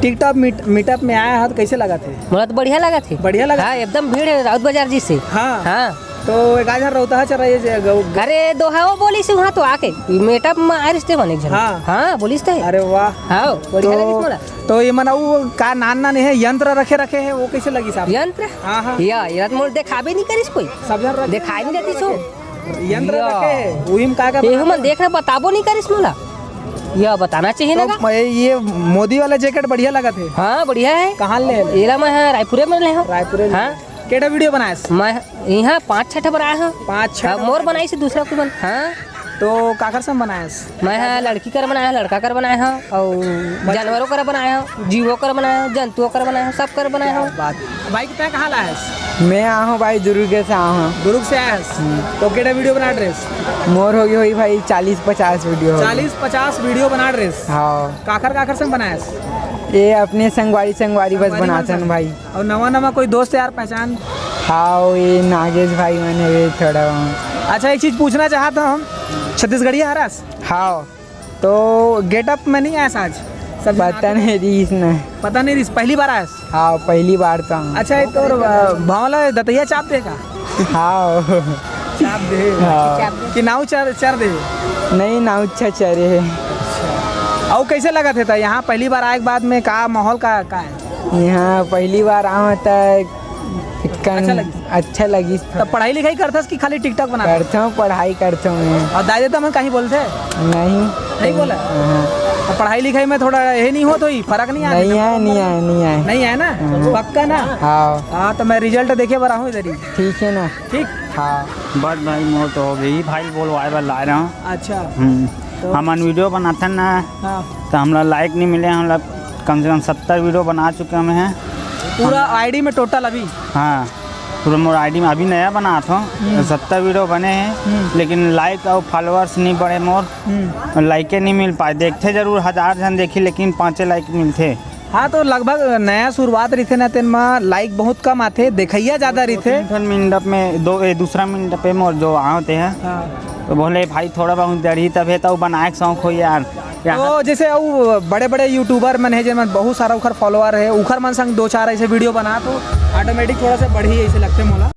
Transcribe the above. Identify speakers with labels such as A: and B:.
A: TikTok meetup में आया है तो कैसे लगा थे?
B: मुझे तो बढ़िया लगा थे।
A: बढ़िया लगा?
B: हाँ, एकदम भीड़ है राउत बाजार जी से।
A: हाँ
B: हाँ
A: तो एक आज रोहता चल रहा है।
B: अरे दोहा वो बोली से वहाँ तो आके मीटअप में आ रिश्ते बने एक जन।
A: हाँ।
B: हाँ बोलिस थे।
A: अरे वाह।
B: हाँ बढ़िया लगी मोला।
A: तो ये मना वो का नान है यंत्र रखे है वो कैसे लगी साहब?
B: यंत्र?
A: हाँ हाँ
B: या मोल देखा भी नहीं करिस कोई।
A: सब जन
B: दिखाई नहीं देती सो
A: यंत्र रखे वही में का
B: मन देखना बताबो नहीं करिस मोला। यह बताना चाहिए ना।
A: तो ये मोदी वाला जैकेट बढ़िया लगा थे।
B: हाँ बढ़िया है।
A: कहाँ ले?
B: एला मैं रायपुर में ले हूँ।
A: रायपुर?
B: हाँ
A: केटा वीडियो बनाया?
B: मैं यहाँ 5-6 बनाया हूँ।
A: 5-6
B: मोर बनाई से दूसरा को बन। हाँ
A: तो काकर से बनाया?
B: मैं हाँ लड़की कर बनाया, लड़का कर बनाया हूँ और जानवरों कर बनाया हूँ, जीवों कर बनाया हूँ, जंतुओं कर बनाया हूँ, सब कर बनाया हूँ।
A: बात भाई कितना कहाँ लाया?
C: मैं आया हूँ भाई दुर्ग से आया हूँ।
A: दुर्ग से आया? तो केटा वीडियो बना ड्रेस?
C: मोर होगी हुई भाई 40-50 वीडियो।
A: 40-50 वीडियो बना ड्रेस?
C: हाँ।
A: काकर से बनाया?
C: ये अपने संगवारी बस बनाते हैं भाई।
A: और नवा कोई दोस्त यार पहचान?
C: हाँ ये नागेश भाई मैंने थोड़ा।
A: अच्छा एक चीज़ पूछना चाहता हूँ, छत्तीसगढ़ी हरास?
C: हाँ।
A: तो गेटअप में नहीं आया आज?
C: पता नहीं रही इसने।
A: पता नहीं रही पहली बार आया?
C: हाँ पहली बार तो।
A: अच्छा तो भावला दतैया चाप देगा?
C: हाँ
A: चाप दे।
C: हाँ।
A: कि नाव चर दे?
C: नहीं नाव अच्छा चरे है।
A: और कैसे लगा था यहाँ पहली बार आए के बाद में का माहौल का है?
C: यहाँ पहली बार आया था अच्छा लगी।
A: तो पढ़ाई लिखाई करता कि खाली टिकटॉक बना?
C: करता हूँ पढ़ाई करता हूँ।
A: और दादा तो मैं कहीं बोलते? नहीं बोला? तो पढ़ाई लिखाई में थोड़ा ये नहीं हो तो ही फर्क नहीं आया? नहीं आया ना? पक्का ना? हाँ तो मैं रिजल्ट देखे बरा हूँ इधर ही।
C: ठीक है ना?
A: ठीक।
C: हाँ
D: बस भाई मोर तो हो गई भाई बोलवाए बार ला रहा हूँ।
A: अच्छा
D: तो हमन वीडियो बनाते ना।
A: हाँ।
D: तो हमरा लाइक नहीं मिले, हम लोग कम से कम 70 वीडियो बना चुके हैं
A: पूरा आईडी में टोटल अभी?
D: हाँ पूरा मोर आईडी में अभी नया बना था। 70 वीडियो बने हैं लेकिन लाइक और फॉलोअर्स नहीं बढ़े मोर। लाइके नहीं मिल पाए। देखते जरूर 1000 जन देखी लेकिन 5 लाइक मिलते।
A: हाँ तो लगभग नया शुरुआत रही थे ना तेन में लाइक बहुत कम आते, देखैया ज्यादा रही थे।
D: मंडप में दूसरा मंडप में मोर जो आते हैं।
A: हाँ।
D: तो बोले भाई थोड़ा बहुत दड़ी तब है तो बनाए शौक हो यार।
A: तो जैसे बड़े बड़े यूट्यूबर मन है जिनमें बहुत सारा उखर फॉलोअर है, उखर मन संग 2-4 ऐसे वीडियो बना तो ऑटोमेटिक थोड़ा सा बढ़ी ऐसे लगते मोला।